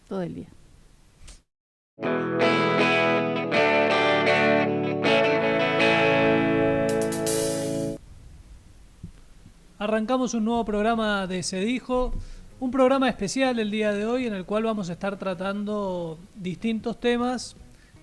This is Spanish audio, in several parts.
todo el día. Arrancamos un nuevo programa de Se Dijo, un programa especial el día de hoy en el cual vamos a estar tratando distintos temas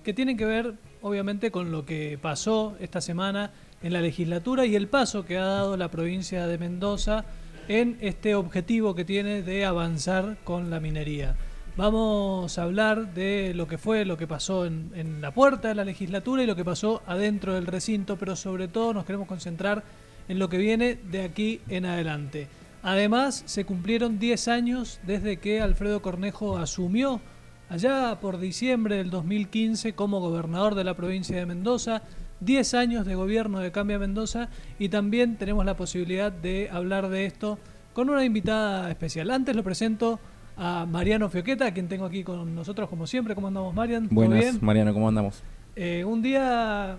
que tienen que ver obviamente con lo que pasó esta semana en la legislatura y el paso que ha dado la provincia de Mendoza en este objetivo que tiene de avanzar con la minería. Vamos a hablar de lo que fue, lo que pasó en la puerta de la legislatura y lo que pasó adentro del recinto, pero sobre todo nos queremos concentrar en lo que viene de aquí en adelante. Además, se cumplieron 10 años desde que Alfredo Cornejo asumió allá por diciembre del 2015 como gobernador de la provincia de Mendoza, 10 años de gobierno de Cambia Mendoza, y también tenemos la posibilidad de hablar de esto con una invitada especial. Antes lo presento a Mariano Fioqueta, a quien tengo aquí con nosotros como siempre. ¿Cómo andamos, Marian? ¿Todo Buenas, bien? Mariano, ¿cómo andamos? Un día,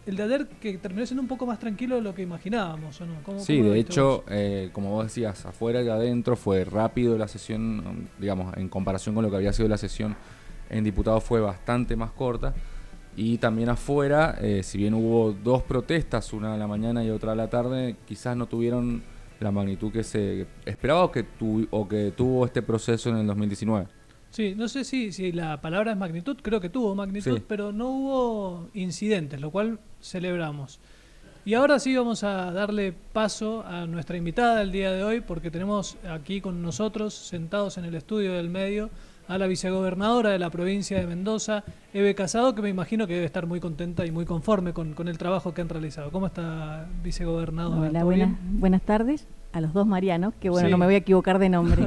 el de ayer, que terminó siendo un poco más tranquilo de lo que imaginábamos, ¿o no? Sí, ¿Cómo lo de viste hecho, vos? como vos decías, afuera y adentro fue rápido la sesión, digamos, en comparación con lo que había sido la sesión en diputados fue bastante más corta. Y también afuera, si bien hubo dos protestas, una a la mañana y otra a la tarde, quizás no tuvieron la magnitud que se esperaba o que tuvo este proceso en el 2019. Sí, no sé si la palabra es magnitud, creo que tuvo magnitud, Sí. pero no hubo incidentes, lo cual celebramos. Y ahora sí vamos a darle paso a nuestra invitada del día de hoy, porque tenemos aquí con nosotros, sentados en el estudio del medio, a la vicegobernadora de la provincia de Mendoza, Eve Casado, que me imagino que debe estar muy contenta y muy conforme con el trabajo que han realizado. ¿Cómo está, vicegobernadora? Hola, ¿Todo bien? buenas tardes a los dos Marianos, que bueno, Sí. no me voy a equivocar de nombre.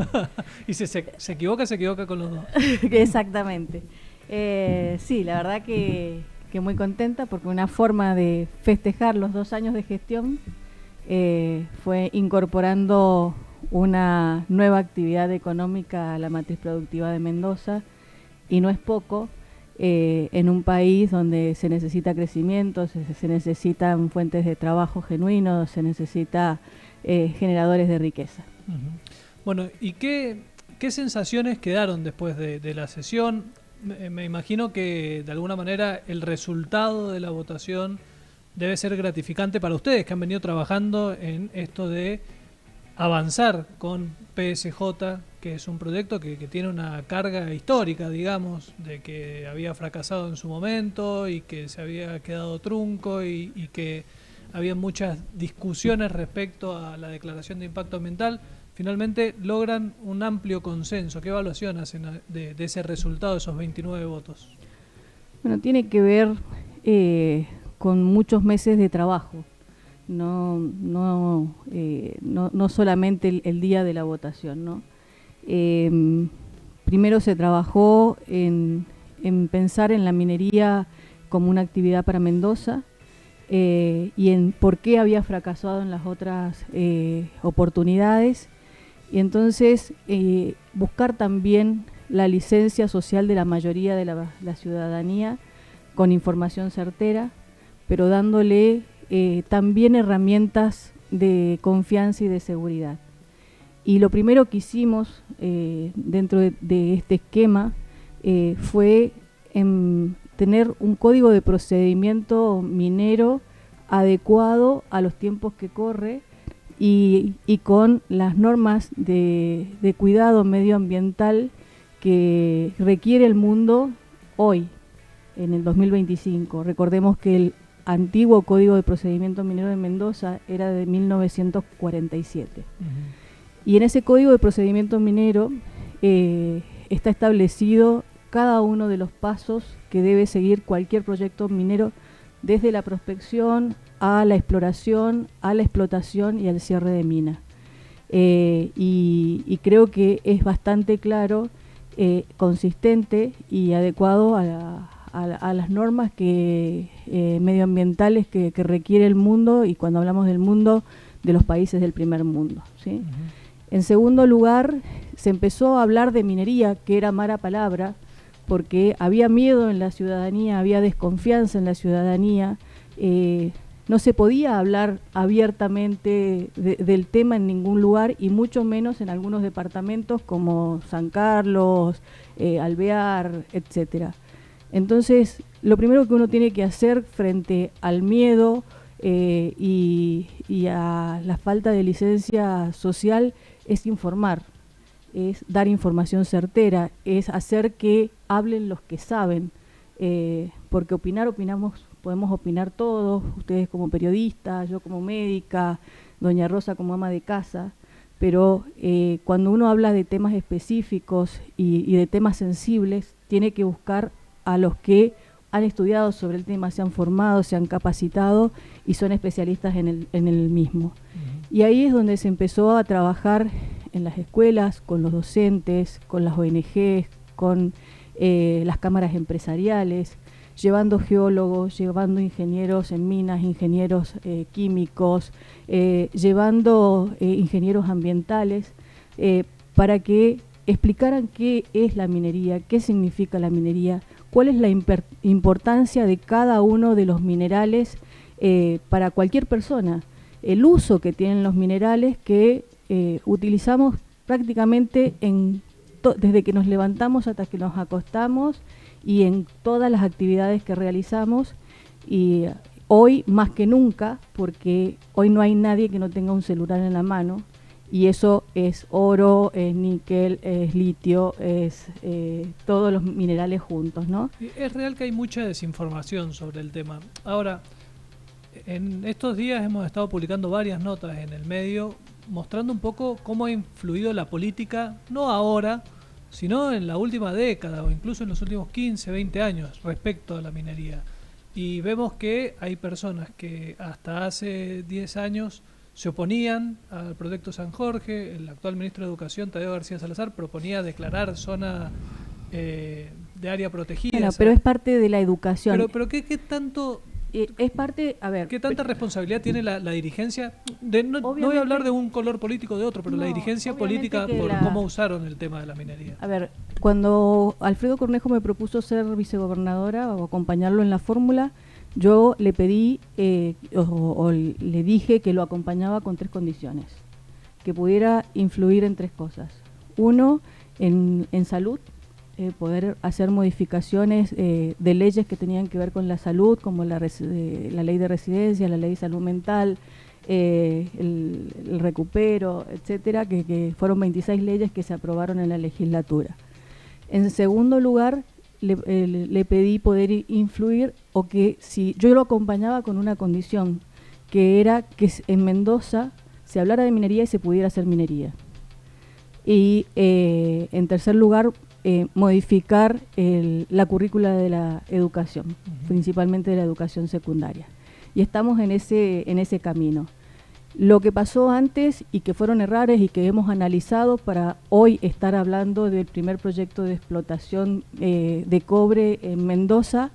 Y si se equivoca con los dos. Exactamente. Sí, la verdad que muy contenta porque una forma de festejar los 2 años de gestión fue incorporando una nueva actividad económica a la matriz productiva de Mendoza, y no es poco en un país donde se necesita crecimiento, se necesitan fuentes de trabajo genuinos, se necesita generadores de riqueza. Ujú. Bueno, ¿y qué sensaciones quedaron después de la sesión? Me imagino que de alguna manera el resultado de la votación debe ser gratificante para ustedes, que han venido trabajando en esto de avanzar con PSJ, que es un proyecto que tiene una carga histórica, digamos, de que había fracasado en su momento y que se había quedado trunco y que había muchas discusiones respecto a la declaración de impacto ambiental. Finalmente logran un amplio consenso. ¿Qué evaluación hacen de ese resultado, de esos 29 votos? Bueno, tiene que ver con muchos meses de trabajo, no solamente el día de la votación, ¿no? Primero se trabajó en pensar en la minería como una actividad para Mendoza, y en por qué había fracasado en las otras oportunidades, y entonces buscar también la licencia social de la mayoría de la ciudadanía con información certera, pero dándole también herramientas de confianza y de seguridad. Y lo primero que hicimos dentro de este esquema fue tener un código de procedimiento minero adecuado a los tiempos que corre y con las normas de cuidado medioambiental que requiere el mundo hoy, en el 2025. Recordemos que el antiguo Código de Procedimiento Minero de Mendoza era de 1947. Y en ese Código de Procedimiento Minero está establecido cada uno de los pasos que debe seguir cualquier proyecto minero, desde la prospección a la exploración, a la explotación y al cierre de mina. Y creo que es bastante claro, consistente y adecuado a las normas medioambientales que requiere el mundo, y cuando hablamos del mundo, de los países del primer mundo, ¿sí? En segundo lugar, se empezó a hablar de minería, que era mala palabra, porque había miedo en la ciudadanía, había desconfianza en la ciudadanía. no se podía hablar abiertamente del tema en ningún lugar y mucho menos en algunos departamentos como San Carlos, Alvear, etcétera. Entonces, lo primero que uno tiene que hacer frente al miedo y a la falta de licencia social es informar, es dar información certera, es hacer que hablen los que saben, porque opinamos, podemos opinar todos, ustedes como periodistas, yo como médica, doña Rosa como ama de casa, pero cuando uno habla de temas específicos y de temas sensibles, tiene que buscar a los que han estudiado sobre el tema, se han formado, se han capacitado y son especialistas en el mismo. Uh-huh. Y ahí es donde se empezó a trabajar en las escuelas, con los docentes, con las ONGs, con las cámaras empresariales, llevando geólogos, llevando ingenieros en minas, ingenieros químicos, llevando ingenieros ambientales, para que explicaran qué es la minería, qué significa la minería, cuál es la importancia de cada uno de los minerales para cualquier persona, el uso que tienen los minerales que utilizamos prácticamente desde que nos levantamos hasta que nos acostamos y en todas las actividades que realizamos, y hoy más que nunca, porque hoy no hay nadie que no tenga un celular en la mano, y eso es oro, es níquel, es litio, es todos los minerales juntos, ¿no? Es real que hay mucha desinformación sobre el tema. Ahora, en estos días hemos estado publicando varias notas en el medio mostrando un poco cómo ha influido la política, no ahora, sino en la última década o incluso en los últimos 15, 20 años respecto a la minería. Y vemos que hay personas que hasta hace 10 años se oponían al proyecto San Jorge. El actual ministro de Educación, Tadeo García Salazar, proponía declarar zona de área protegida. Bueno, pero es parte de la educación. Pero ¿qué tanto... es parte, a ver... ¿Qué tanta responsabilidad tiene la dirigencia? No voy a hablar de un color político o de otro, pero la dirigencia política por cómo usaron el tema de la minería. A ver, cuando Alfredo Cornejo me propuso ser vicegobernadora o acompañarlo en la fórmula, yo le pedí o le dije que lo acompañaba con 3 condiciones, que pudiera influir en 3 cosas. Uno, en salud, poder hacer modificaciones de leyes que tenían que ver con la salud, como la ley de residencia, la ley de salud mental, el recupero, etcétera, que fueron 26 leyes que se aprobaron en la legislatura. En segundo lugar, le pedí poder influir, o que si yo lo acompañaba con una condición, que era que en Mendoza se hablara de minería y se pudiera hacer minería. Y en tercer lugar, modificar la currícula de la educación, uh-huh, principalmente de la educación secundaria. Y estamos en ese camino. Lo que pasó antes y que fueron errores y que hemos analizado para hoy estar hablando del primer proyecto de explotación de cobre en Mendoza,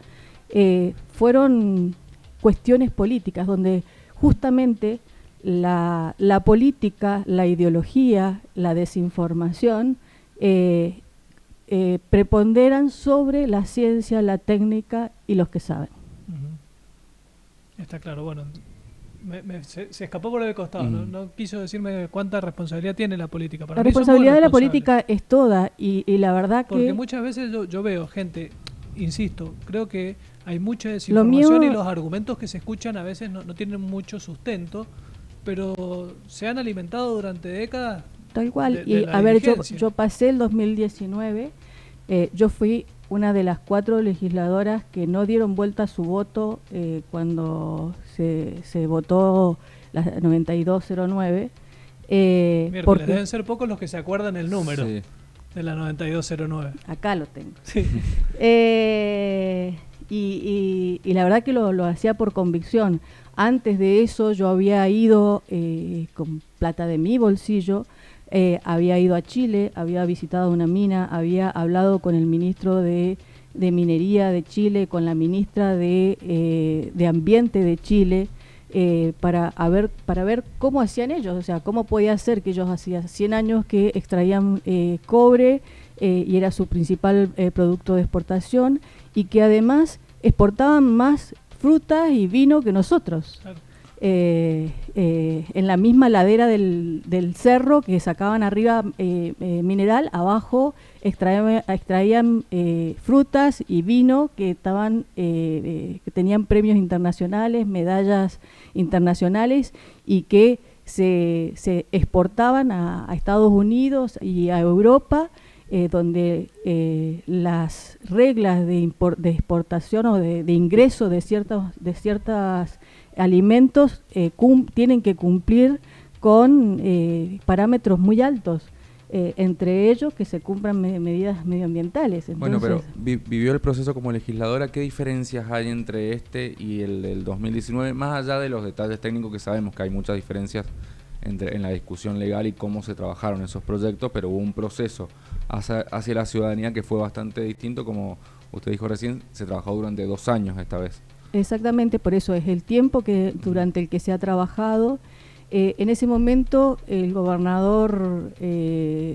fueron cuestiones políticas donde justamente la política, la ideología, la desinformación preponderan sobre la ciencia, la técnica y los que saben. Uh-huh. Está claro, bueno, se escapó por el costado, uh-huh. no quiso decirme cuánta responsabilidad tiene la política. Para la responsabilidad de la política es toda, y la verdad porque que... muchas veces yo veo gente, insisto, creo que hay mucha desinformación y los argumentos que se escuchan a veces no tienen mucho sustento, pero se han alimentado durante décadas. Tal cual, y a ver, yo pasé el 2019, yo fui una de las 4 legisladoras que no dieron vuelta a su voto cuando se votó la 9209. Porque deben ser pocos los que se acuerdan el número, sí, de la 9209. Acá lo tengo. Sí. Y la verdad que lo hacía por convicción. Antes de eso yo había ido con plata de mi bolsillo, había ido a Chile, había visitado una mina, había hablado con el ministro de Minería de Chile, con la ministra de Ambiente de Chile, para ver cómo hacían ellos, o sea, cómo podía ser que ellos hacían 100 años que extraían cobre y era su principal producto de exportación, y que además exportaban más frutas y vino que nosotros. Claro. En la misma ladera del cerro que sacaban arriba mineral, abajo extraían frutas y vino que estaban que tenían premios internacionales, medallas internacionales y que se exportaban a Estados Unidos y a Europa, donde las reglas de exportación o de ingreso de ciertas alimentos tienen que cumplir con parámetros muy altos, entre ellos que se cumplan medidas medioambientales. Entonces, bueno, pero vivió el proceso como legisladora. ¿Qué diferencias hay entre este y el del 2019? Más allá de los detalles técnicos, que sabemos que hay muchas diferencias en la discusión legal y cómo se trabajaron esos proyectos, pero hubo un proceso hacia la ciudadanía que fue bastante distinto. Como usted dijo recién, se trabajó durante 2 años esta vez. Exactamente, por eso es el tiempo durante el que se ha trabajado. En ese momento el gobernador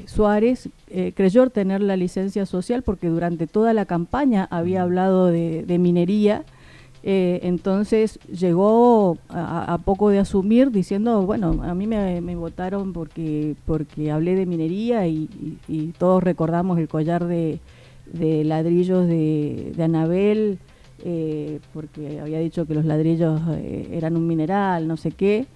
Suárez creyó tener la licencia social porque durante toda la campaña había hablado de minería. Entonces llegó a poco de asumir diciendo, bueno, a mí me votaron porque hablé de minería y todos recordamos el collar de ladrillos de Anabel, porque había dicho que los ladrillos eran un mineral, no sé qué,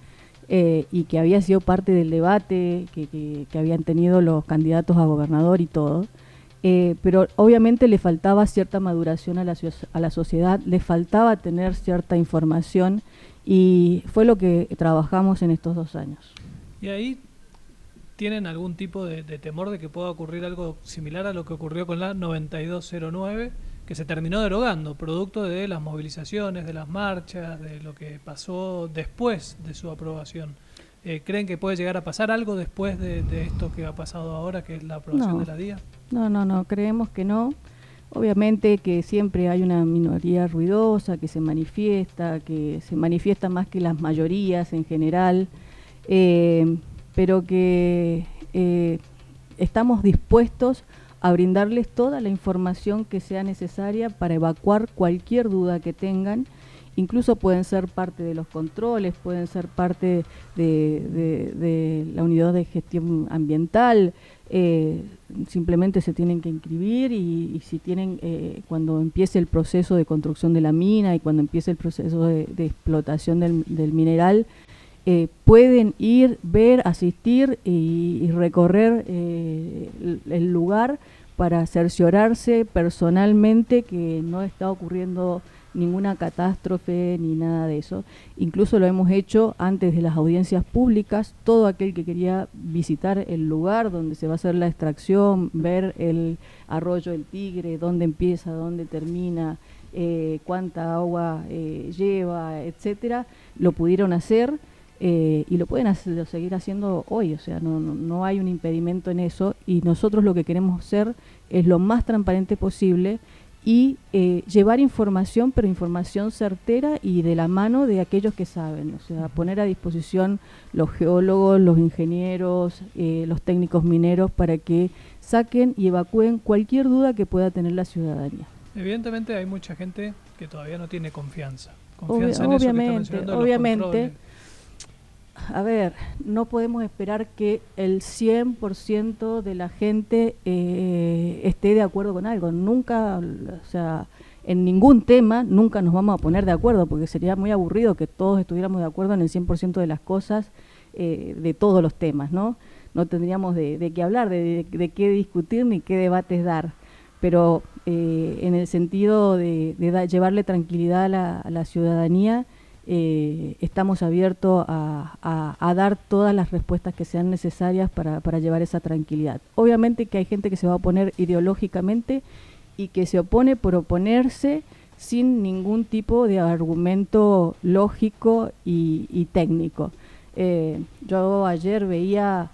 y que había sido parte del debate que habían tenido los candidatos a gobernador y todo. Pero obviamente le faltaba cierta maduración a la sociedad, le faltaba tener cierta información y fue lo que trabajamos en estos 2 años. ¿Y ahí tienen algún tipo de temor de que pueda ocurrir algo similar a lo que ocurrió con la 9209, que se terminó derogando, producto de las movilizaciones, de las marchas, de lo que pasó después de su aprobación? ¿Creen que puede llegar a pasar algo después de esto que ha pasado ahora, que es la aprobación de la DIA? No, creemos que no. Obviamente que siempre hay una minoría ruidosa que se manifiesta más que las mayorías en general, pero que estamos dispuestos a brindarles toda la información que sea necesaria para evacuar cualquier duda que tengan. Incluso pueden ser parte de los controles, pueden ser parte de la unidad de gestión ambiental, simplemente se tienen que inscribir y si tienen, cuando empiece el proceso de construcción de la mina y cuando empiece el proceso de explotación del mineral, pueden ir, ver, asistir y recorrer el lugar para cerciorarse personalmente que no está ocurriendo ninguna catástrofe ni nada de eso. Incluso lo hemos hecho antes de las audiencias públicas. Todo aquel que quería visitar el lugar donde se va a hacer la extracción, ver el arroyo del Tigre, dónde empieza, dónde termina, cuánta agua lleva, etcétera, lo pudieron hacer. Y lo pueden seguir haciendo hoy, o sea, no hay un impedimento en eso, y nosotros lo que queremos ser es lo más transparente posible y llevar información, pero información certera y de la mano de aquellos que saben, o sea, poner a disposición los geólogos, los ingenieros, los técnicos mineros para que saquen y evacúen cualquier duda que pueda tener la ciudadanía. Evidentemente hay mucha gente que todavía no tiene confianza en eso que está mencionando, obviamente. A ver, no podemos esperar que el 100% de la gente esté de acuerdo con algo. Nunca, o sea, en ningún tema nunca nos vamos a poner de acuerdo, porque sería muy aburrido que todos estuviéramos de acuerdo en el 100% de las cosas, de todos los temas, ¿no? No tendríamos de qué hablar, de qué discutir ni qué debates dar. Pero en el sentido de llevarle tranquilidad a la ciudadanía, estamos abiertos a dar todas las respuestas que sean necesarias para llevar esa tranquilidad. Obviamente que hay gente que se va a oponer ideológicamente y que se opone por oponerse sin ningún tipo de argumento lógico y técnico. Yo ayer veía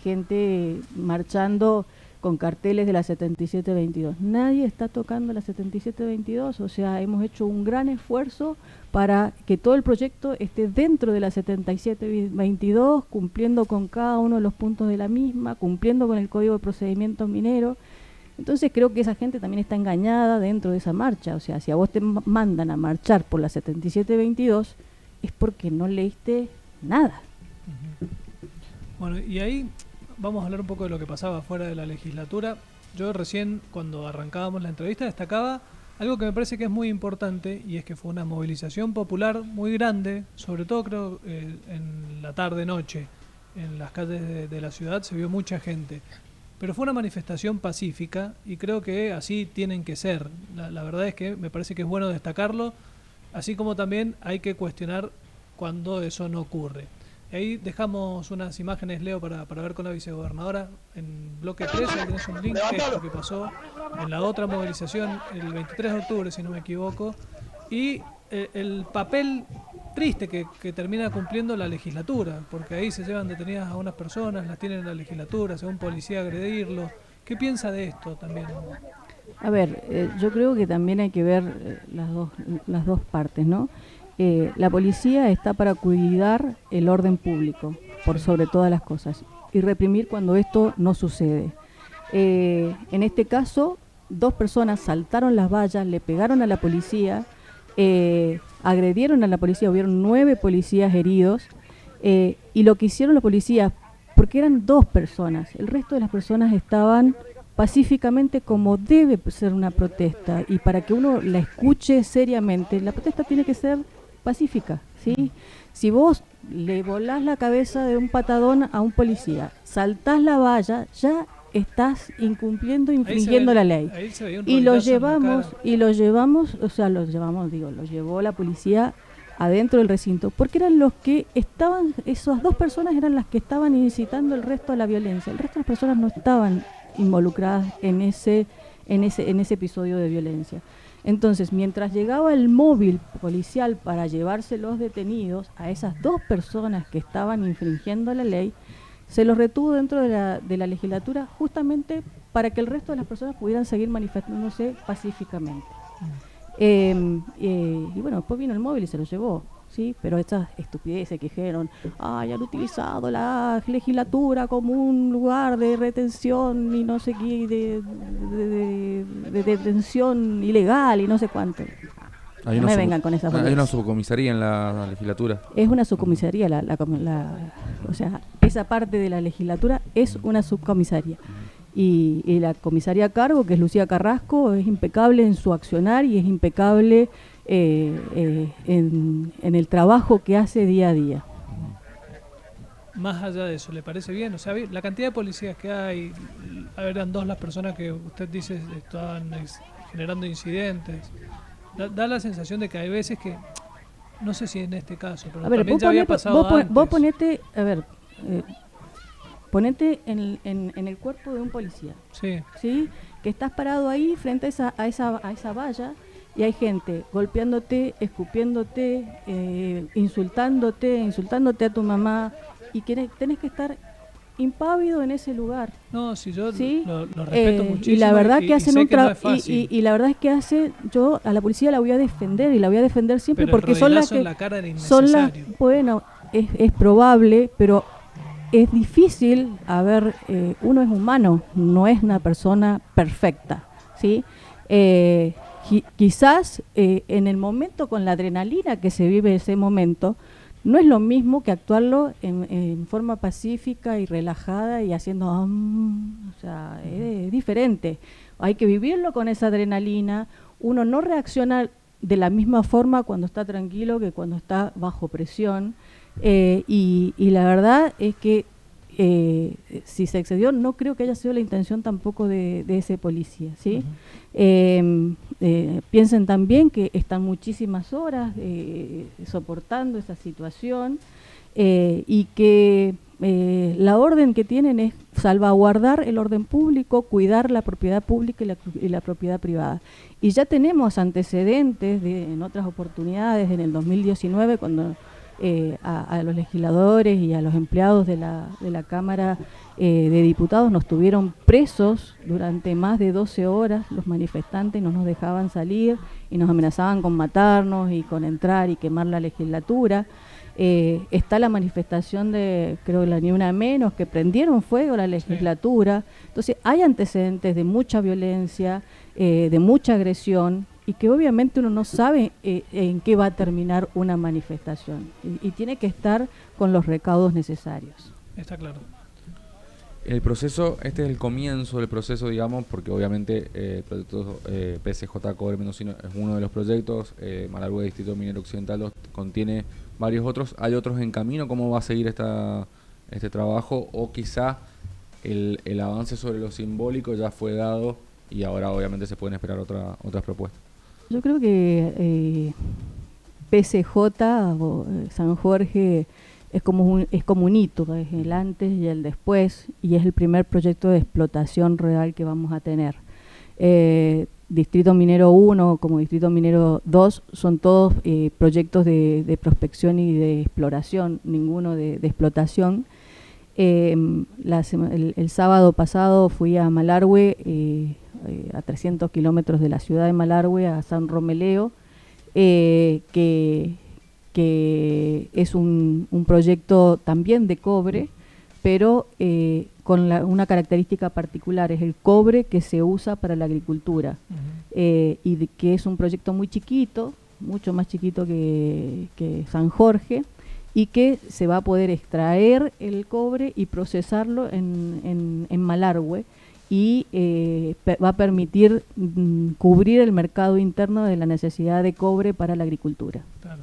gente marchando con carteles de la 7722. Nadie está tocando la 7722, o sea, hemos hecho un gran esfuerzo para que todo el proyecto esté dentro de la 7722, cumpliendo con cada uno de los puntos de la misma, cumpliendo con el Código de Procedimientos Mineros. Entonces creo que esa gente también está engañada dentro de esa marcha. O sea, si a vos te mandan a marchar por la 7722, es porque no leíste nada. Bueno, y ahí vamos a hablar un poco de lo que pasaba fuera de la legislatura. Yo recién, cuando arrancábamos la entrevista, destacaba algo que me parece que es muy importante, y es que fue una movilización popular muy grande, sobre todo creo en la tarde-noche, en las calles de la ciudad se vio mucha gente. Pero fue una manifestación pacífica y creo que así tienen que ser. La verdad es que me parece que es bueno destacarlo, así como también hay que cuestionar cuando eso no ocurre. Ahí dejamos unas imágenes, Leo, para ver con la vicegobernadora en bloque 3, ahí tenés un link, que es lo que pasó en la otra movilización el 23 de octubre, si no me equivoco, y el papel triste que termina cumpliendo la legislatura, porque ahí se llevan detenidas a unas personas, las tienen en la legislatura, según policía agredirlos. ¿Qué piensa de esto también? A ver, yo creo que también hay que ver las dos partes, ¿no? La policía está para cuidar el orden público, por sobre todas las cosas, y reprimir cuando esto no sucede. En este caso, 2 personas saltaron las vallas, le pegaron a la policía, agredieron a la policía, hubieron 9 policías heridos, y lo que hicieron los policías, porque eran 2 personas, el resto de las personas estaban pacíficamente como debe ser una protesta, y para que uno la escuche seriamente, la protesta tiene que ser pacífica, ¿sí? Si vos le volás la cabeza de un patadón a un policía, saltás la valla, ya estás incumpliendo, infringiendo la ley. Y lo llevamos, lo llevó la policía adentro del recinto, porque eran los que estaban, esas 2 personas eran las que estaban incitando el resto a la violencia. El resto de las personas no estaban involucradas en ese episodio de violencia. Entonces, mientras llegaba el móvil policial para llevarse los detenidos a esas 2 personas que estaban infringiendo la ley, se los retuvo dentro de la legislatura justamente para que el resto de las personas pudieran seguir manifestándose pacíficamente. Y bueno, después vino el móvil y se lo llevó, ¿sí? Pero estas estupideces que dijeron, han utilizado la legislatura como un lugar de retención y no sé qué, de detención ilegal y no sé cuánto. No me vengan con esas Hay una subcomisaría en la legislatura. Es una subcomisaría, o sea, esa parte de la legislatura es una subcomisaría. Y la comisaría a cargo, que es Lucía Carrasco, es impecable en su accionar y es impecable en el trabajo que hace día a día. Más allá de eso, ¿le parece bien? O sea, la cantidad de policías que hay, eran 2 las personas que usted dice estaban generando incidentes. Da la sensación de que hay veces que, no sé si en este caso, pero también ya había pasado antes. Vos ponete, ponete en el cuerpo de un policía, ¿sí? Que estás parado ahí frente a esa valla y hay gente golpeándote, escupiéndote, insultándote a tu mamá, y tenés que estar impávido en ese lugar. No, si yo ¿sí? lo respeto muchísimo. Y la verdad que hacen un trabajo, no y la verdad es que yo a la policía la voy a defender, y la voy a defender siempre, pero porque son las que bueno, es probable, pero es difícil. Uno es humano, no es una persona perfecta, ¿sí? Quizás en el momento, con la adrenalina que se vive ese momento, no es lo mismo que actuarlo en forma pacífica y relajada y haciendo o sea, es diferente. Hay que vivirlo con esa adrenalina. Uno no reacciona de la misma forma cuando está tranquilo que cuando está bajo presión, y la verdad es que si se excedió, no creo que haya sido la intención tampoco de ese policía, ¿sí? Piensen también que están muchísimas horas soportando esa situación, y que la orden que tienen es salvaguardar el orden público, cuidar la propiedad pública y la propiedad privada. Y ya tenemos antecedentes en otras oportunidades, en el 2019, cuando a los legisladores y a los empleados de la Cámara de Diputados nos tuvieron presos durante más de 12 horas los manifestantes, no nos dejaban salir y nos amenazaban con matarnos y con entrar y quemar la legislatura. Está la manifestación de, creo que la Ni Una Menos, que prendieron fuego a la legislatura. Entonces hay antecedentes de mucha violencia, de mucha agresión, y que obviamente uno no sabe en qué va a terminar una manifestación. Y tiene que estar con los recaudos necesarios. Está claro. El proceso, este es el comienzo del proceso, digamos, porque obviamente el proyecto PSJ Cobre Mendocino es uno de los proyectos. Malargüe Distrito Minero Occidental 2 contiene varios otros. ¿Hay otros en camino? ¿Cómo va a seguir este trabajo? O quizá el avance sobre lo simbólico ya fue dado y ahora obviamente se pueden esperar otras propuestas. Yo creo que PSJ o San Jorge es como un hito, es el antes y el después, y es el primer proyecto de explotación real que vamos a tener. Distrito Minero 1 como Distrito Minero 2 son todos proyectos de prospección y de exploración, ninguno de explotación. El sábado pasado fui a Malargüe, a 300 kilómetros de la ciudad de Malargüe, a San Romeleo, que es un proyecto también de cobre, pero con una característica particular, es el cobre que se usa para la agricultura. Que es un proyecto muy chiquito, mucho más chiquito que San Jorge, y que se va a poder extraer el cobre y procesarlo en Malargüe, y va a permitir cubrir el mercado interno de la necesidad de cobre para la agricultura. Claro.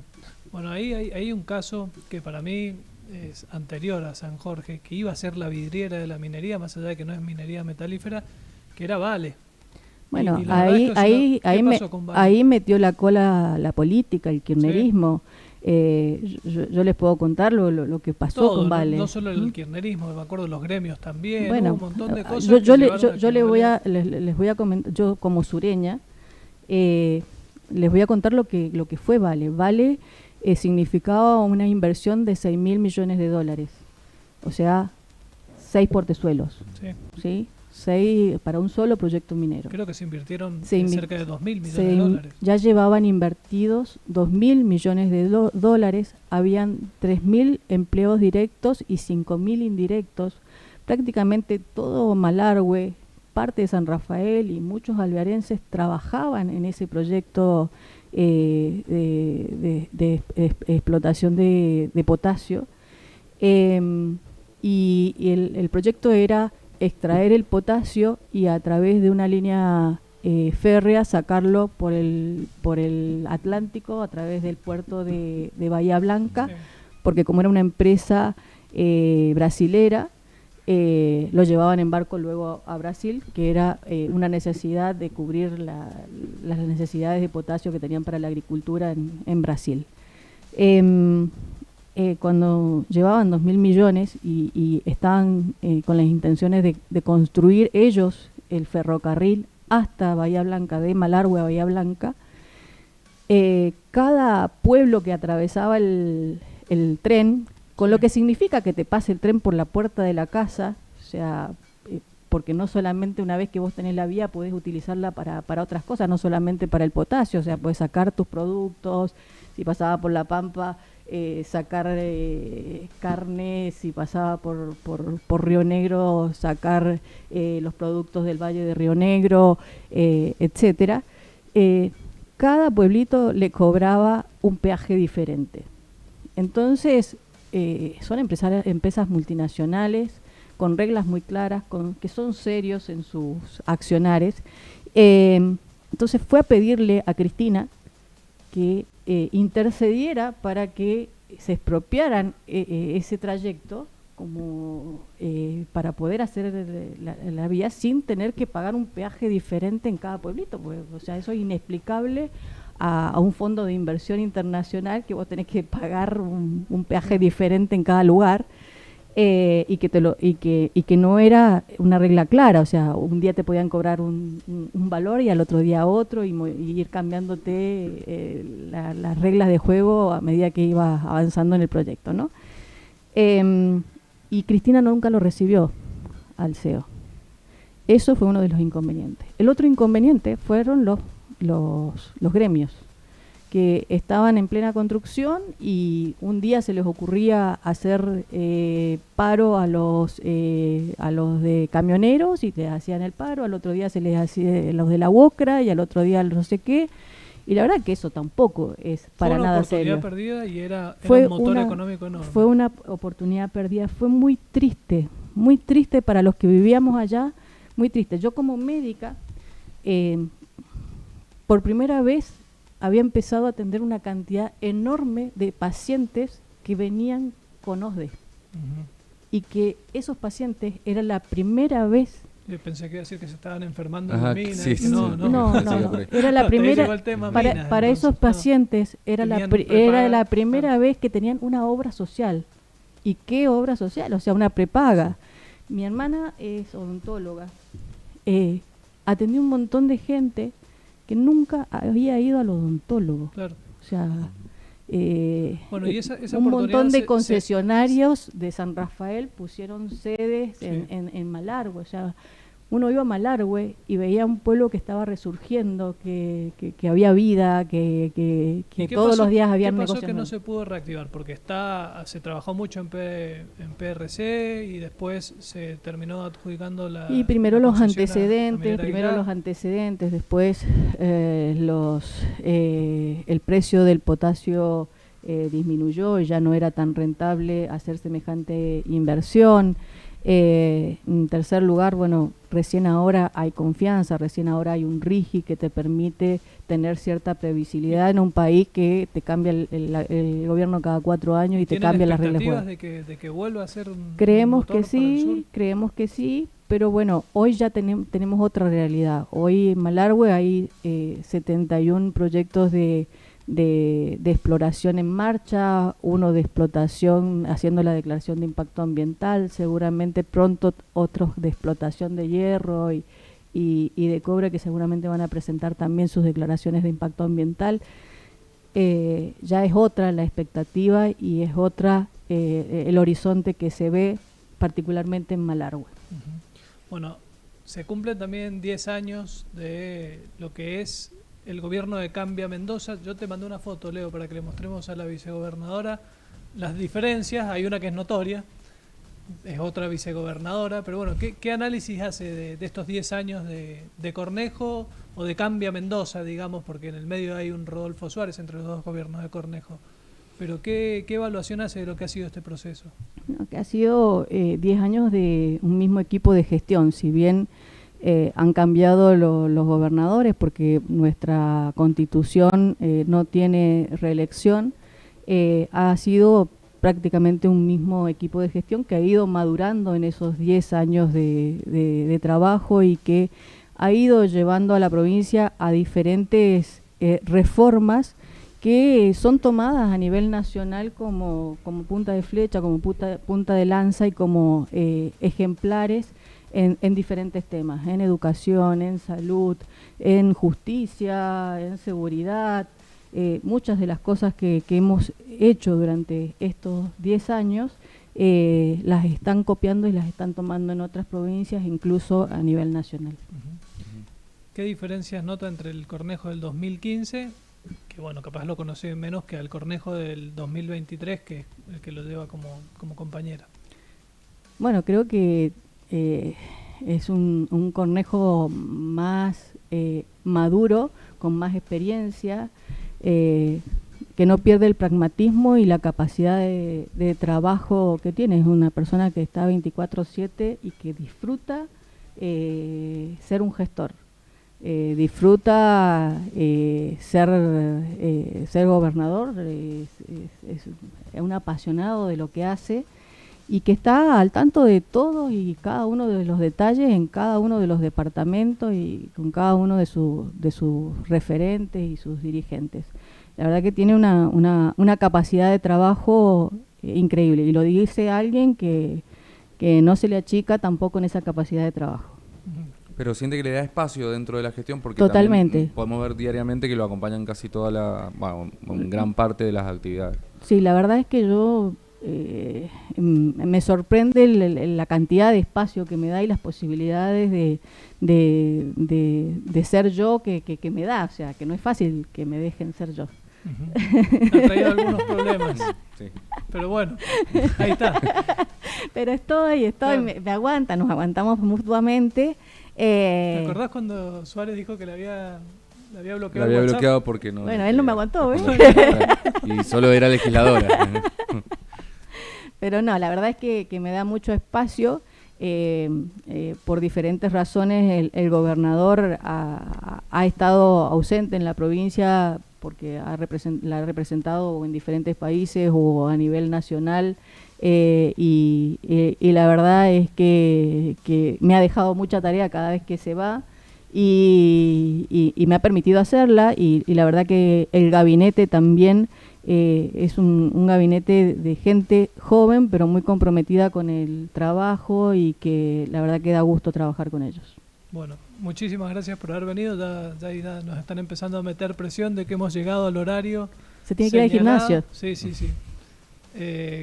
Bueno, ahí hay un caso que para mí es anterior a San Jorge, que iba a ser la vidriera de la minería, más allá de que no es minería metalífera, que era Vale. Bueno, ahí metió la cola la política, el kirchnerismo. Sí. Yo les puedo contar lo que pasó todo, con Vale. No solo el kirchnerismo, me acuerdo los gremios también, bueno, un montón de cosas. Yo les voy a comentar, yo como sureña, les voy a contar lo que fue Vale. Vale significaba una inversión de 6.000 millones de dólares, o sea, 6 portezuelos, ¿sí? 6 para un solo proyecto minero. Creo que se invirtieron cerca de 2.000 millones de dólares. Ya llevaban invertidos 2.000 millones de dólares, habían 3.000 empleos directos y 5.000 indirectos. Prácticamente todo Malargüe, parte de San Rafael y muchos alvearenses trabajaban en ese proyecto de explotación de potasio. Y el proyecto era extraer el potasio y a través de una línea férrea sacarlo por el Atlántico a través del puerto de Bahía Blanca, porque como era una empresa brasilera, lo llevaban en barco luego a Brasil, que era una necesidad de cubrir las necesidades de potasio que tenían para la agricultura en Brasil. Cuando llevaban 2.000 millones y estaban con las intenciones de construir ellos el ferrocarril hasta Bahía Blanca, de Malargüe a Bahía Blanca, cada pueblo que atravesaba el tren, con lo que significa que te pase el tren por la puerta de la casa, o sea, porque no solamente una vez que vos tenés la vía podés utilizarla para otras cosas, no solamente para el potasio, o sea, podés sacar tus productos, si pasaba por La Pampa, sacar carne, si pasaba por Río Negro, sacar los productos del Valle de Río Negro, etcétera. Cada pueblito le cobraba un peaje diferente. Entonces, son empresas multinacionales con reglas muy claras, que son serios en sus accionares. Entonces fue a pedirle a Cristina que intercediera para que se expropiaran ese trayecto como para poder hacer la vía sin tener que pagar un peaje diferente en cada pueblito, porque, o sea, eso es inexplicable a un fondo de inversión internacional, que vos tenés que pagar un peaje diferente en cada lugar, y que no era una regla clara, o sea, un día te podían cobrar un valor y al otro día otro, y ir cambiándote las reglas de juego a medida que ibas avanzando en el proyecto, ¿no? Y Cristina nunca lo recibió al CEO. Eso fue uno de los inconvenientes. El otro inconveniente fueron los gremios, que estaban en plena construcción y un día se les ocurría hacer paro a los de camioneros y te hacían el paro, al otro día se les hacía los de la UOCRA y al otro día no sé qué. Y la verdad que eso tampoco es para nada serio. Fue una oportunidad perdida y era fue un motor económico enorme. Fue una oportunidad perdida, fue muy triste para los que vivíamos allá, muy triste. Yo como médica, por primera vez había empezado a atender una cantidad enorme de pacientes que venían con OSDE. Y que esos pacientes era la primera vez. Yo pensé que iba a decir que se estaban enfermando Ajá, en minas. sí, sí, No. Era la primera. Para esos pacientes era la primera vez que tenían una obra social. ¿Y qué obra social? O sea, una prepaga. Mi hermana es odontóloga. Atendió un montón de gente que nunca había ido al odontólogo. Claro. O sea, bueno, y esa un montón de concesionarios de San Rafael pusieron sedes en Malargüe. O sea, uno iba a Malargüe y veía un pueblo que estaba resurgiendo, que había vida, que todos los días había negocios. ¿Qué pasó que no se pudo reactivar? Porque se trabajó mucho en PRC y después se terminó adjudicando la. Y primero la los antecedentes, después el precio del potasio disminuyó y ya no era tan rentable hacer semejante inversión. En tercer lugar, bueno, recién ahora hay confianza, recién ahora hay un RIGI que te permite tener cierta previsibilidad en un país que te cambia el gobierno cada 4 años y te cambia las reglas. ¿Tienen expectativas de que vuelva a ser un creemos motor que sí, pero bueno, hoy ya tenemos otra realidad. Hoy en Malargüe hay 71 proyectos de exploración en marcha, uno de explotación haciendo la declaración de impacto ambiental, seguramente pronto otros de explotación de hierro y de cobre que seguramente van a presentar también sus declaraciones de impacto ambiental. Ya es otra la expectativa y es otra el horizonte que se ve particularmente en Malargüe. Bueno, se cumplen también 10 años de lo que es el gobierno de Cambia Mendoza. Yo te mandé una foto, Leo, para que le mostremos a la vicegobernadora las diferencias. Hay una que es notoria, es otra vicegobernadora, pero bueno, ¿qué análisis hace de estos 10 años de Cornejo o de Cambia Mendoza, digamos, porque en el medio hay un Rodolfo Suárez entre los dos gobiernos de Cornejo? Pero ¿qué evaluación hace de lo que ha sido este proceso? Que ha sido 10 años de un mismo equipo de gestión, si bien han cambiado los gobernadores porque nuestra constitución no tiene reelección, ha sido prácticamente un mismo equipo de gestión que ha ido madurando en esos 10 años de trabajo y que ha ido llevando a la provincia a diferentes reformas que son tomadas a nivel nacional como punta de flecha, como punta de lanza y como ejemplares en diferentes temas, en educación, en salud, en justicia, en seguridad. Muchas de las cosas que hemos hecho durante estos 10 años las están copiando y las están tomando en otras provincias, incluso a nivel nacional. ¿Qué diferencias nota entre el Cornejo del 2015, que bueno, capaz lo conocí menos, que al Cornejo del 2023, que es el que lo lleva como compañera? Bueno, creo que es un Cornejo más maduro, con más experiencia, que no pierde el pragmatismo y la capacidad de trabajo que tiene. Es una persona que está 24/7 y que disfruta ser un gestor, disfruta ser gobernador, es un apasionado de lo que hace y que está al tanto de todo y cada uno de los detalles en cada uno de los departamentos y con cada uno de sus referentes y sus dirigentes. La verdad que tiene una capacidad de trabajo increíble y lo dice alguien que no se le achica tampoco en esa capacidad de trabajo. Pero siente que le da espacio dentro de la gestión porque totalmente podemos ver diariamente que lo acompañan casi gran parte de las actividades. Sí, la verdad es que yo me sorprende la cantidad de espacio que me da y las posibilidades de ser yo que me da, o sea, que no es fácil que me dejen ser yo. Ha traído algunos problemas. Sí. Pero bueno, ahí está. Pero estoy, Claro. me aguanta, nos aguantamos mutuamente. ¿Te acordás cuando Suárez dijo que le había Lo bloqueado había el WhatsApp? bloqueado porque no. Bueno, él no me aguantó, ¿eh? Y solo era legisladora. Pero no, la verdad es que me da mucho espacio. Por diferentes razones el gobernador ha estado ausente en la provincia porque la ha representado en diferentes países o a nivel nacional, y la verdad es que me ha dejado mucha tarea cada vez que se va y me ha permitido hacerla, y la verdad que el gabinete también es un gabinete de gente joven pero muy comprometida con el trabajo, y que la verdad que da gusto trabajar con ellos. Bueno, muchísimas gracias por haber venido. Ya nos están empezando a meter presión de que hemos llegado al horario. Se tiene que ir al señalado. gimnasio. Sí.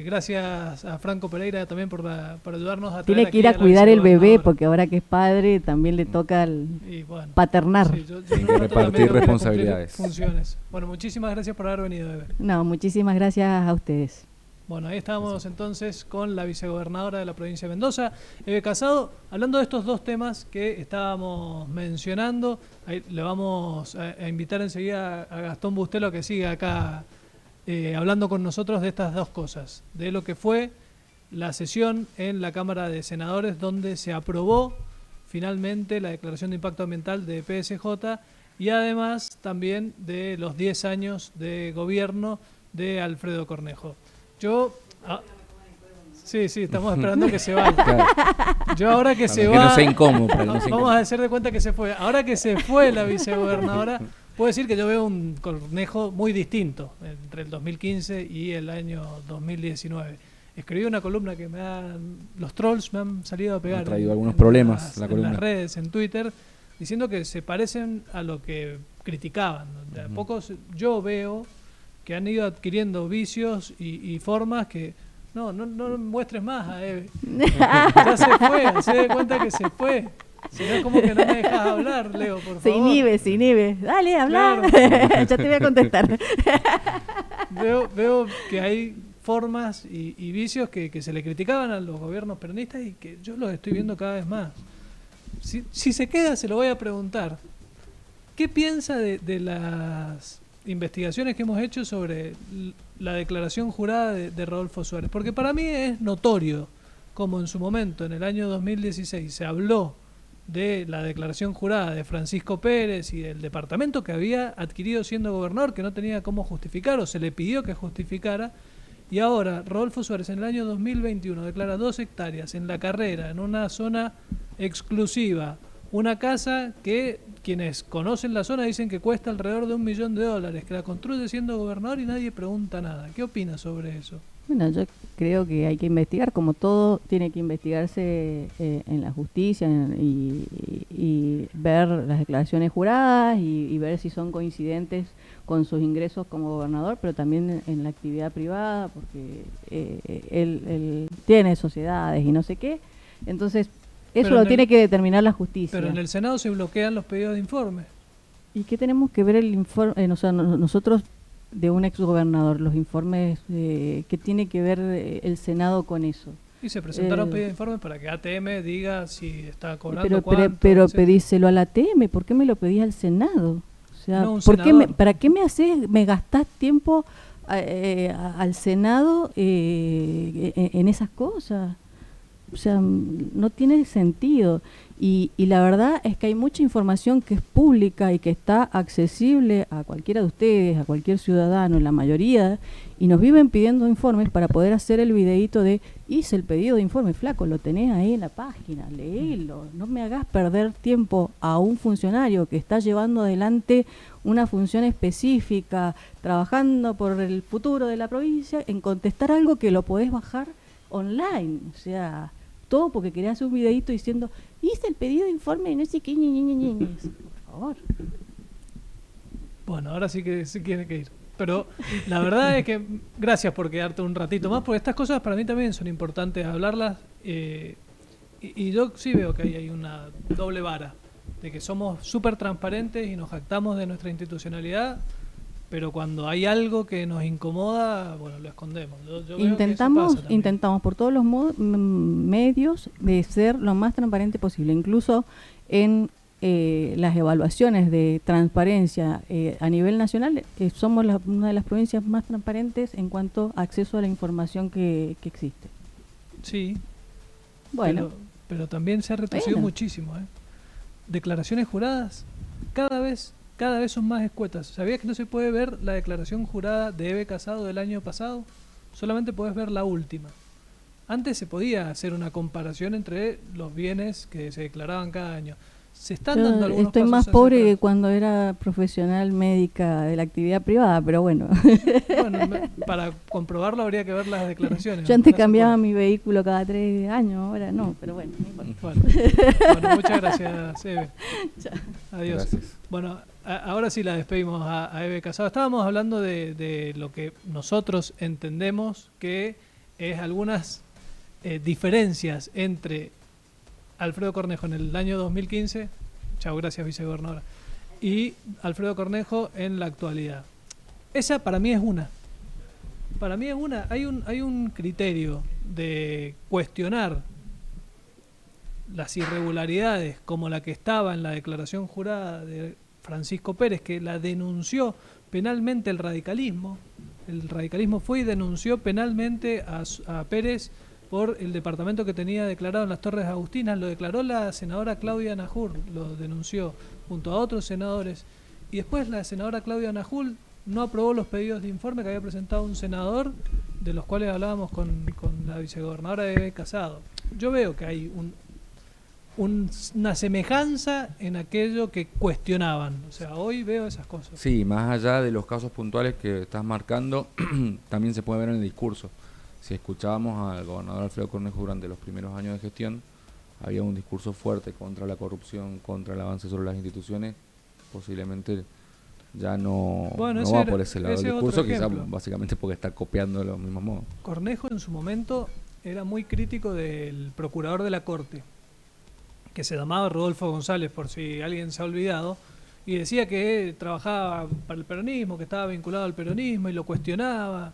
Gracias a Franco Pereira también por ayudarnos a Tiene traer que ir aquí a la cuidar el bebé vicegobernadora. porque ahora que es padre también le toca Y bueno, paternar. sí, yo Tiene en que un rato repartir también tengo que ir a cumplir responsabilidades. funciones. Bueno, muchísimas gracias por haber venido, Eve. No, muchísimas gracias a ustedes. Bueno, ahí estábamos entonces con la vicegobernadora de la provincia de Mendoza, Eve Casado, hablando de estos dos temas que estábamos mencionando. Ahí le vamos a invitar enseguida a Gastón Bustelo que siga acá hablando con nosotros de estas dos cosas, de lo que fue la sesión en la Cámara de Senadores donde se aprobó finalmente la declaración de impacto ambiental de PSJ, y además también de los 10 años de gobierno de Alfredo Cornejo. Sí, estamos esperando que se vaya. Claro. Yo ahora que se Que va... no sea incómodo. Para que no sea Vamos incómodo. a hacer de cuenta que se fue. Ahora que se fue la vicegobernadora, puedo decir que yo veo un Cornejo muy distinto entre el 2015 y el año 2019. Escribí una columna que los trolls me han salido a pegar. Ha traído algunos problemas la en columna. las redes, en Twitter, diciendo que se parecen a lo que criticaban. De a poco yo veo que han ido adquiriendo vicios y formas que... No muestres más a Eve. Ya se fue, se da cuenta que se fue. Si no es como que no me dejas hablar, Leo, por favor. Se inhibe. Dale, habla. Claro. Ya te voy a contestar. Veo que hay formas y vicios que se le criticaban a los gobiernos peronistas y que yo los estoy viendo cada vez más. Si se queda, se lo voy a preguntar. ¿Qué piensa de las investigaciones que hemos hecho sobre la declaración jurada de Rodolfo Suárez? Porque para mí es notorio como en su momento, en el año 2016, se habló de la declaración jurada de Francisco Pérez y del departamento que había adquirido siendo gobernador, que no tenía cómo justificar o se le pidió que justificara, y ahora Rodolfo Suárez en el año 2021 declara 2 hectáreas en La Carrera, en una zona exclusiva, una casa que quienes conocen la zona dicen que cuesta alrededor de $1 millón, que la construye siendo gobernador y nadie pregunta nada. ¿Qué opina sobre eso? Bueno, yo creo que hay que investigar, como todo tiene que investigarse en la justicia y ver las declaraciones juradas y ver si son coincidentes con sus ingresos como gobernador, pero también en la actividad privada, porque él tiene sociedades y no sé qué. Entonces, eso Pero lo tiene que determinar la justicia. Pero en el Senado se bloquean los pedidos de informe. ¿Y qué tenemos que ver el informe? Nosotros de un exgobernador, los informes, ¿qué tiene que ver el Senado con eso? Y se presentaron pedidos de informe para que ATM diga si está cobrando cuánto, pero etcétera. pedíselo al ATM, ¿por qué me lo pedís al Senado? O sea, No, un ¿por qué senador. ¿para qué me gastás tiempo al Senado en esas cosas? O sea, no tiene sentido. Y la verdad es que hay mucha información que es pública y que está accesible a cualquiera de ustedes, a cualquier ciudadano, la mayoría, y nos viven pidiendo informes para poder hacer el videíto de hice el pedido de informe, flaco, lo tenés ahí en la página, léelo, no me hagas perder tiempo a un funcionario que está llevando adelante una función específica, trabajando por el futuro de la provincia, en contestar algo que lo podés bajar online. O sea, todo porque quería hacer un videito diciendo hice el pedido de informe y no sé qué, por favor. Bueno, ahora sí que se tiene que ir. Pero la verdad es que gracias por quedarte un ratito más, porque estas cosas para mí también son importantes hablarlas. Y yo sí veo que ahí hay una doble vara, de que somos súper transparentes y nos jactamos de nuestra institucionalidad, pero cuando hay algo que nos incomoda, bueno, lo escondemos. Yo veo que eso Intentamos, pasa también. intentamos por todos los medios de ser lo más transparente posible, incluso en las evaluaciones de transparencia a nivel nacional, somos una de las provincias más transparentes en cuanto a acceso a la información que existe. Sí, Bueno, pero también se ha retrocedido Bueno. muchísimo. Declaraciones juradas cada vez son más escuetas. ¿Sabías que no se puede ver la declaración jurada de Eve Casado del año pasado? Solamente podés ver la última. Antes se podía hacer una comparación entre los bienes que se declaraban cada año. Se están yo dando algunos estoy pasos más hacia pobre que atrás. cuando era profesional médica de la actividad privada, pero bueno. Bueno, para comprobarlo habría que ver las declaraciones. Yo antes No se cambiaba puede. mi vehículo cada 3 años, ahora no, pero bueno, no importa. Bueno, muchas gracias, Eve. Chao. Adiós. Gracias. Bueno, ahora sí la despedimos a Eve Casado. Estábamos hablando de lo que nosotros entendemos que es algunas diferencias entre Alfredo Cornejo en el año 2015, chao, gracias vicegobernadora, y Alfredo Cornejo en la actualidad. Esa para mí es una. Para mí es una. Hay un criterio de cuestionar las irregularidades como la que estaba en la declaración jurada de Francisco Pérez, que la denunció penalmente el radicalismo. El radicalismo fue y denunció penalmente a Pérez por el departamento que tenía declarado en las Torres Agustinas. Lo declaró la senadora Claudia Najur, lo denunció junto a otros senadores. Y después la senadora Claudia Najur no aprobó los pedidos de informe que había presentado un senador, de los cuales hablábamos con la vicegobernadora Eve Casado. Yo veo que hay una semejanza en aquello que cuestionaban. O sea, hoy veo esas cosas. Sí, más allá de los casos puntuales que estás marcando, también se puede ver en el discurso. Si escuchábamos al gobernador Alfredo Cornejo durante los primeros años de gestión, había un discurso fuerte contra la corrupción, contra el avance sobre las instituciones. Posiblemente ya no, Bueno, no ese va era- por ese lado ese del es otro discurso, quizás ejemplo. básicamente porque está copiando de los mismos modos. Cornejo en su momento era muy crítico del procurador de la Corte, que se llamaba Rodolfo González, por si alguien se ha olvidado, y decía que trabajaba para el peronismo, que estaba vinculado al peronismo y lo cuestionaba.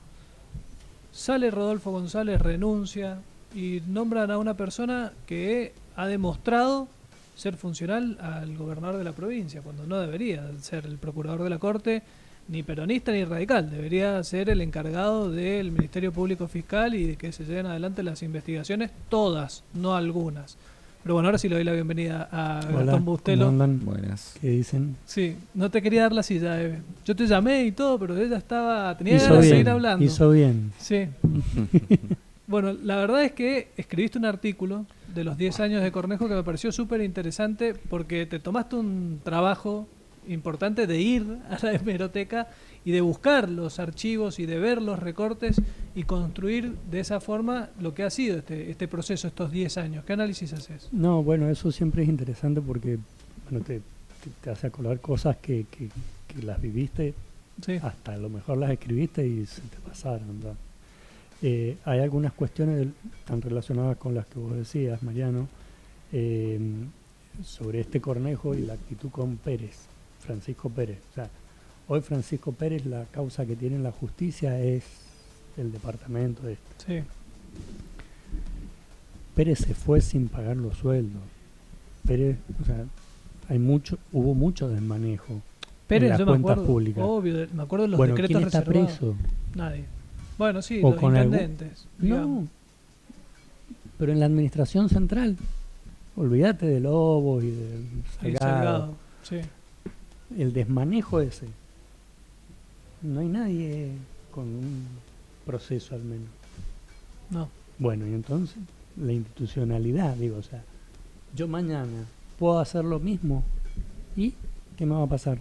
Sale Rodolfo González, renuncia y nombran a una persona que ha demostrado ser funcional al gobernador de la provincia, cuando no debería ser el procurador de la Corte, ni peronista ni radical, debería ser el encargado del Ministerio Público Fiscal y de que se lleven adelante las investigaciones, todas, no algunas. Pero bueno, ahora sí le doy la bienvenida a Hola, Gastón Bustelo. ¿cómo andan? Buenas. ¿Qué dicen? Sí, no te quería dar la silla, Eve. Yo te llamé y todo, pero ella tenía Hizo ganas de bien, seguir hablando. hizo bien. Sí. Bueno, la verdad es que escribiste un artículo de los 10 años de Cornejo que me pareció súper interesante porque te tomaste un trabajo importante de ir a la hemeroteca y de buscar los archivos y de ver los recortes y construir de esa forma lo que ha sido este proceso, estos 10 años. ¿Qué análisis haces? No, bueno, eso siempre es interesante porque bueno, te hace acordar cosas que las viviste, Sí. hasta a lo mejor las escribiste y se te pasaron, ¿verdad? Hay algunas cuestiones tan relacionadas con las que vos decías, Mariano, sobre este Cornejo y la actitud con Pérez, Francisco Pérez. O sea, hoy Francisco Pérez, la causa que tiene en la justicia es el departamento este. Sí. Pérez se fue sin pagar los sueldos. Pérez, o sea, hubo mucho desmanejo en Pérez, las yo me cuentas acuerdo, públicas. obvio, me acuerdo de los Bueno, decretos ¿quién está reservados. preso? Nadie. Bueno, sí, O los con algún- intendentes. digamos. No, pero en la administración central, olvídate de Lobos y de Sí, Salgado. Salgado, sí. El desmanejo ese. No hay nadie con un proceso al menos. No. Bueno, y entonces la institucionalidad, digo, o sea, yo mañana puedo hacer lo mismo y ¿qué me va a pasar?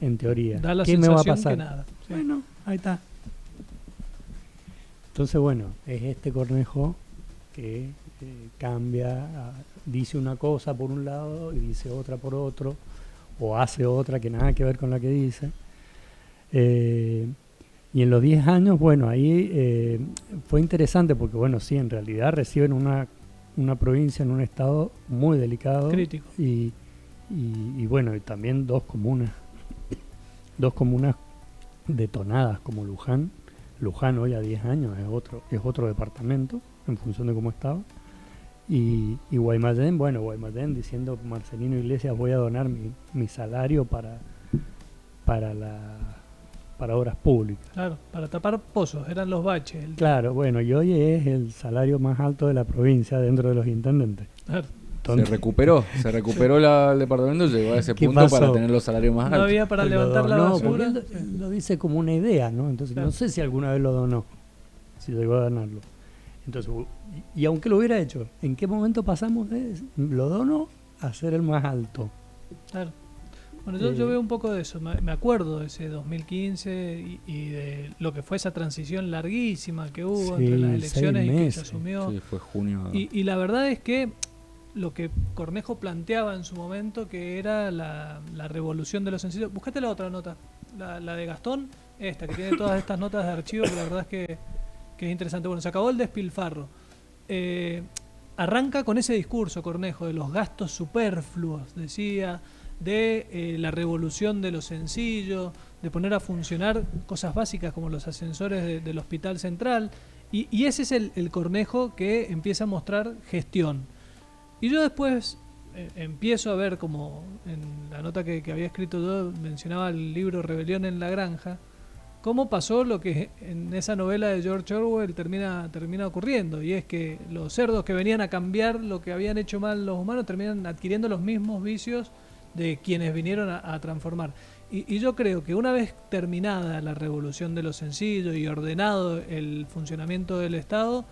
En teoría, Da la ¿qué me va a sensación pasar? que nada. Sí. Bueno, ahí está. Entonces, bueno, es este Cornejo que cambia, dice una cosa por un lado y dice otra por otro, o hace otra que nada que ver con la que dice. Y en los 10 años, bueno, ahí fue interesante porque, bueno, sí, en realidad reciben una provincia en un estado muy delicado. Crítico. Y bueno, y también dos comunas detonadas como Luján. Luján hoy a 10 años es otro departamento en función de cómo estaba. Y Guaymallén, Guaymallén diciendo: Marcelino Iglesias, voy a donar mi salario para obras públicas. Claro, para tapar pozos, eran los baches. Claro, bueno, y hoy es el salario más alto de la provincia dentro de los intendentes. Claro. Se recuperó el departamento, llegó a ese ¿Qué punto pasó? para tener los salarios más No altos. había para levantar la No, basura. porque él lo dice como una idea, ¿no? Entonces Claro. no sé si alguna vez lo donó, si llegó a donarlo. Entonces, y aunque lo hubiera hecho, ¿en qué momento pasamos de lo dono a ser el más alto? Claro. Bueno, yo veo un poco de eso. Me acuerdo de ese 2015 y de lo que fue esa transición larguísima que hubo Sí, entre las 6 elecciones y que se meses. asumió. Sí, fue junio. Y la verdad es que lo que Cornejo planteaba en su momento, que era la revolución de los sencillos. Buscate la otra nota, la de Gastón, esta, que tiene todas estas notas de archivo, que la verdad es que es interesante. Bueno, se acabó el despilfarro. Arranca con ese discurso, Cornejo, de los gastos superfluos, decía, de la revolución de lo sencillo, de poner a funcionar cosas básicas como los ascensores del Hospital Central. Y ese es el Cornejo que empieza a mostrar gestión. Y yo después empiezo a ver, como en la nota que había escrito yo, mencionaba el libro Rebelión en la Granja, cómo pasó lo que en esa novela de George Orwell termina ocurriendo, y es que los cerdos que venían a cambiar lo que habían hecho mal los humanos terminan adquiriendo los mismos vicios de quienes vinieron a transformar. Y yo creo que una vez terminada la revolución de lo sencillo y ordenado el funcionamiento del Estado,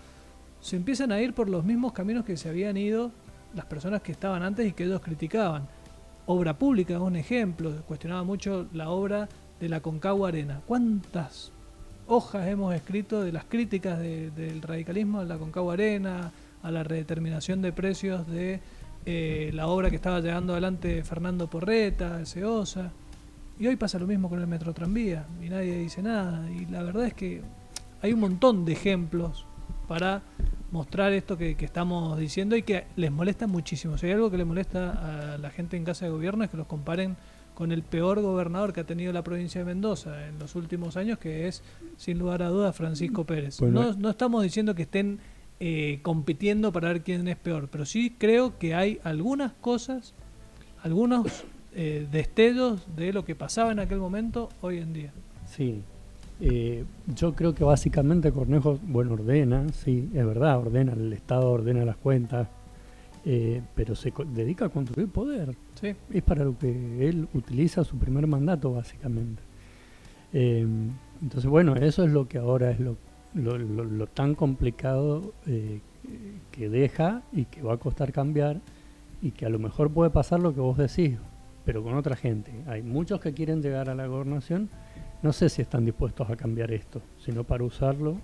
se empiezan a ir por los mismos caminos que se habían ido las personas que estaban antes y que ellos criticaban. Obra pública es un ejemplo, cuestionaba mucho la obra de la Aconcagua Arena. ¿Cuántas hojas hemos escrito de las críticas del radicalismo a la Aconcagua Arena, a la redeterminación de precios de la obra que estaba llevando adelante Fernando Porreta, SEOSA? Y hoy pasa lo mismo con el Metro Tranvía y nadie dice nada. Y la verdad es que hay un montón de ejemplos para mostrar esto que estamos diciendo y que les molesta muchísimo. Si hay algo que le molesta a la gente en Casa de Gobierno es que los comparen con el peor gobernador que ha tenido la provincia de Mendoza en los últimos años, que es, sin lugar a dudas, Francisco Pérez. Bueno, No estamos diciendo que estén compitiendo para ver quién es peor, pero sí creo que hay algunas cosas, algunos destellos de lo que pasaba en aquel momento hoy en día. Sí. Yo creo que básicamente Cornejo, ordena, sí, es verdad, ordena, el Estado ordena las cuentas, pero se dedica a construir poder. Sí. Es para lo que él utiliza su primer mandato, básicamente. Entonces, eso es lo que ahora es lo tan complicado que deja y que va a costar cambiar, y que a lo mejor puede pasar lo que vos decís, pero con otra gente. Hay muchos que quieren llegar a la gobernación. No sé si están dispuestos a cambiar esto, sino para usarlo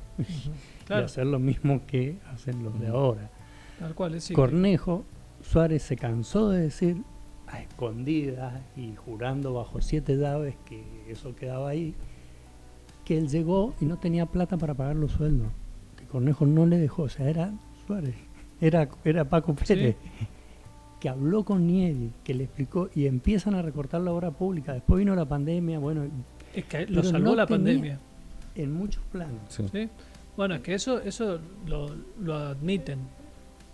Claro. y hacer lo mismo que hacen los de ahora. Tal cual, sí. Cornejo, Suárez se cansó de decir a escondidas y jurando bajo 7 llaves que eso quedaba ahí, que él llegó y no tenía plata para pagar los sueldos, que Cornejo no le dejó. O sea, era Suárez, era Paco Pérez, que habló con Niedi, que le explicó, y empiezan a recortar la obra pública. Después vino la pandemia, Es que lo pero salvó no la tenía- pandemia. en muchos planos. Sí. ¿Sí? Bueno, es que eso lo admiten.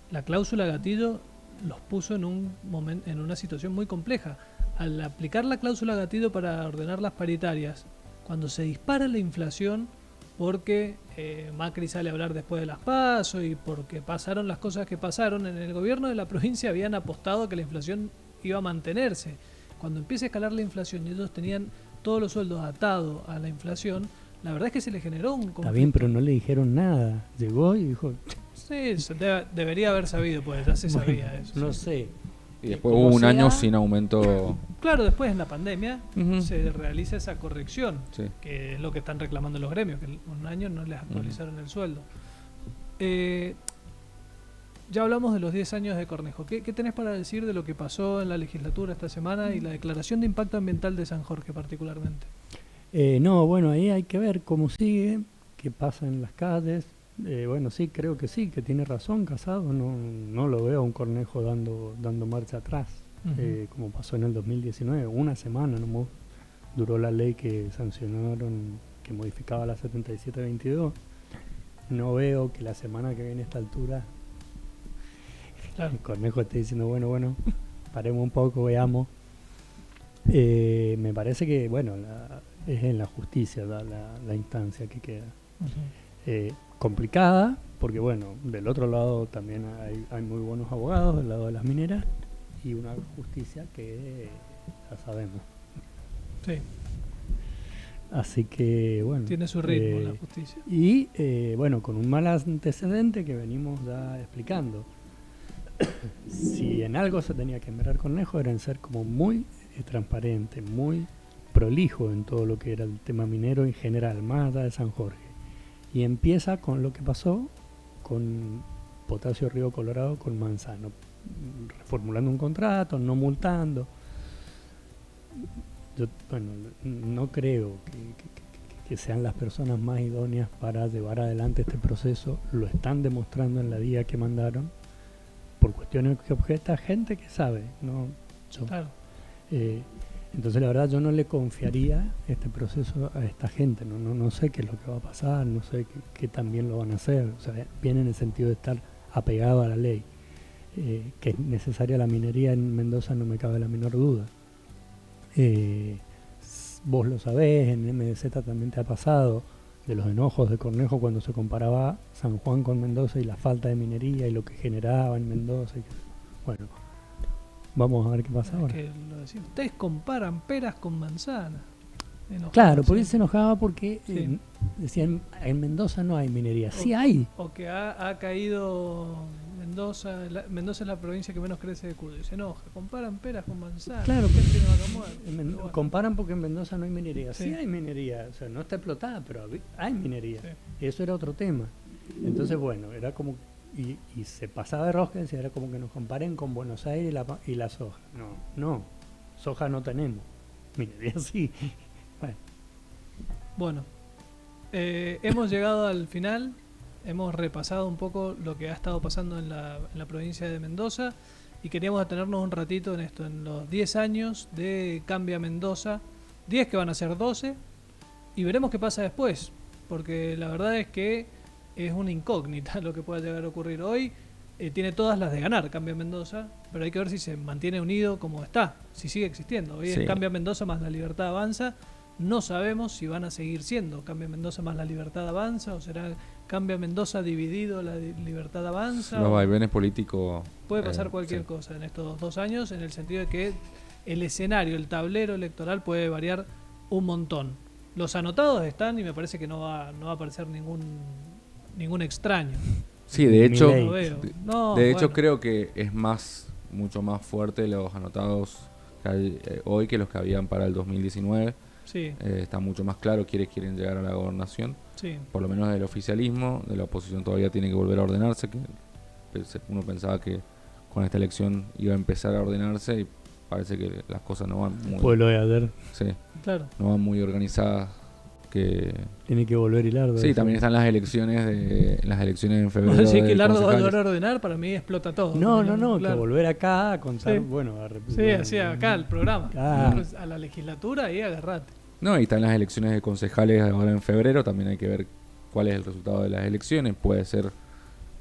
La cláusula gatillo los puso en un momento, en una situación muy compleja. Al aplicar la cláusula gatillo para ordenar las paritarias, cuando se dispara la inflación, porque Macri sale a hablar después de las PASO y porque pasaron las cosas que pasaron, en el gobierno de la provincia habían apostado que la inflación iba a mantenerse. Cuando empieza a escalar la inflación y ellos tenían todos los sueldos atados a la inflación, la verdad es que se le generó un conflicto. Está bien, pero no le dijeron nada. Llegó y dijo, Sí, debería haber sabido, pues ya se sabía eso. no sé. Y después Como hubo un año sea- sin aumento. Claro, después en la pandemia Ujú. se realiza esa corrección, Sí. que es lo que están reclamando los gremios, que un año no les actualizaron el sueldo. Ya hablamos de los 10 años de Cornejo. ¿Qué tenés para decir de lo que pasó en la legislatura esta semana y la declaración de impacto ambiental de San Jorge particularmente? Ahí hay que ver cómo sigue, qué pasa en las calles. Sí, creo que sí, que tiene razón Casado. No lo veo a un Cornejo dando marcha atrás, Ujú. como pasó en el 2019, una semana nomás duró la ley que sancionaron, que modificaba la 7722. No veo que la semana que viene a esta altura Claro. el Cornejo esté diciendo, bueno, paremos un poco, veamos. Me parece que, bueno, es en la justicia la instancia que queda. Complicada, porque bueno, del otro lado también hay muy buenos abogados, del lado de las mineras, y una justicia que ya sabemos. Sí, Así que, bueno. tiene su ritmo la justicia. Y bueno, con un mal antecedente que venimos ya explicando. Si en algo se tenía que esmerar Cornejo era en ser como muy transparente, muy prolijo en todo lo que era el tema minero en general, más allá de San Jorge. Y empieza con lo que pasó con Potasio Río Colorado, con Manzano, reformulando un contrato, no multando. Yo, bueno, no creo que sean las personas más idóneas para llevar adelante este proceso. Lo están demostrando en la guía que mandaron, por cuestiones que objeta gente que sabe, no yo. Claro. Entonces la verdad yo no le confiaría este proceso a esta gente, no sé qué es lo que va a pasar, no sé qué también lo van a hacer, o sea, viene en el sentido de estar apegado a la ley. Que es necesaria la minería en Mendoza no me cabe la menor duda. Vos lo sabés, en MDZ también te ha pasado de los enojos de Cornejo cuando se comparaba San Juan con Mendoza y la falta de minería y lo que generaba en Mendoza. Bueno, vamos a ver qué pasa ahora. Que lo decía, ustedes comparan peras con manzanas. Enojado, Claro, por sí. eso se enojaba porque Sí. decían en Mendoza no hay minería. Sí hay. O que ha caído Mendoza. Mendoza es la provincia que menos crece de Cuyo. Y se enoja. Comparan peras con manzanas. Claro, gente no va a comer. En Pero bueno, comparan porque en Mendoza no hay minería. Sí, Sí. hay minería, o sea, no está explotada, pero hay minería. Sí. Y eso era otro tema. Entonces, bueno, era como... Y se pasaba de rosca, decía, era como que nos comparen con Buenos Aires y la soja. No, soja no tenemos. Minería sí. Bueno, hemos llegado al final. Hemos repasado un poco lo que ha estado pasando en la provincia de Mendoza. Y queríamos detenernos un ratito en esto, en los 10 años de Cambia Mendoza. 10 que van a ser 12. Y veremos qué pasa después. Porque la verdad es que es una incógnita lo que pueda llegar a ocurrir hoy. Tiene todas las de ganar Cambia Mendoza. Pero hay que ver si se mantiene unido como está. Si sigue existiendo. Hoy Sí. es Cambia Mendoza más La Libertad Avanza. No sabemos si van a seguir siendo Cambia Mendoza más La Libertad Avanza. O será Cambia Mendoza dividido La Libertad Avanza. Los o- vaivenes políticos. Puede pasar cualquier sí. cosa en estos 2 años, en el sentido de que el escenario, el tablero electoral puede variar un montón. Los anotados están y me parece que no va a aparecer ningún extraño. Sí, de hecho, Milei. No veo. No, de hecho bueno, creo que es mucho más fuerte los anotados que hay, hoy que los que habían para el 2019. sí, Está mucho más claro quiénes quieren llegar a la gobernación. sí. Por lo menos del oficialismo, de la oposición todavía tiene que volver a ordenarse, que uno pensaba que con esta elección iba a empezar a ordenarse y parece que las cosas no van muy, Pueblo de ayer sí, Claro. no van muy organizadas. Que tiene que volver hilar. sí, también están las elecciones en febrero. Decir que de Lardo va a concejales. volver a ordenar, para mí explota todo. No, Claro. que volver acá a contar, Sí. bueno, Sí, así acá el programa. Ah. Pues a la legislatura y agarrate. No, y están las elecciones de concejales ahora en febrero, también hay que ver cuál es el resultado de las elecciones, puede ser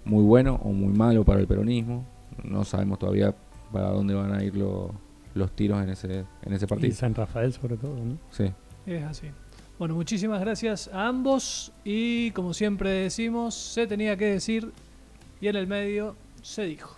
muy bueno o muy malo para el peronismo, no sabemos todavía para dónde van a ir los tiros en ese Y partido. San Rafael sobre todo, ¿no? Sí. Es así. Bueno, muchísimas gracias a ambos y como siempre decimos, se tenía que decir y en el medio se dijo.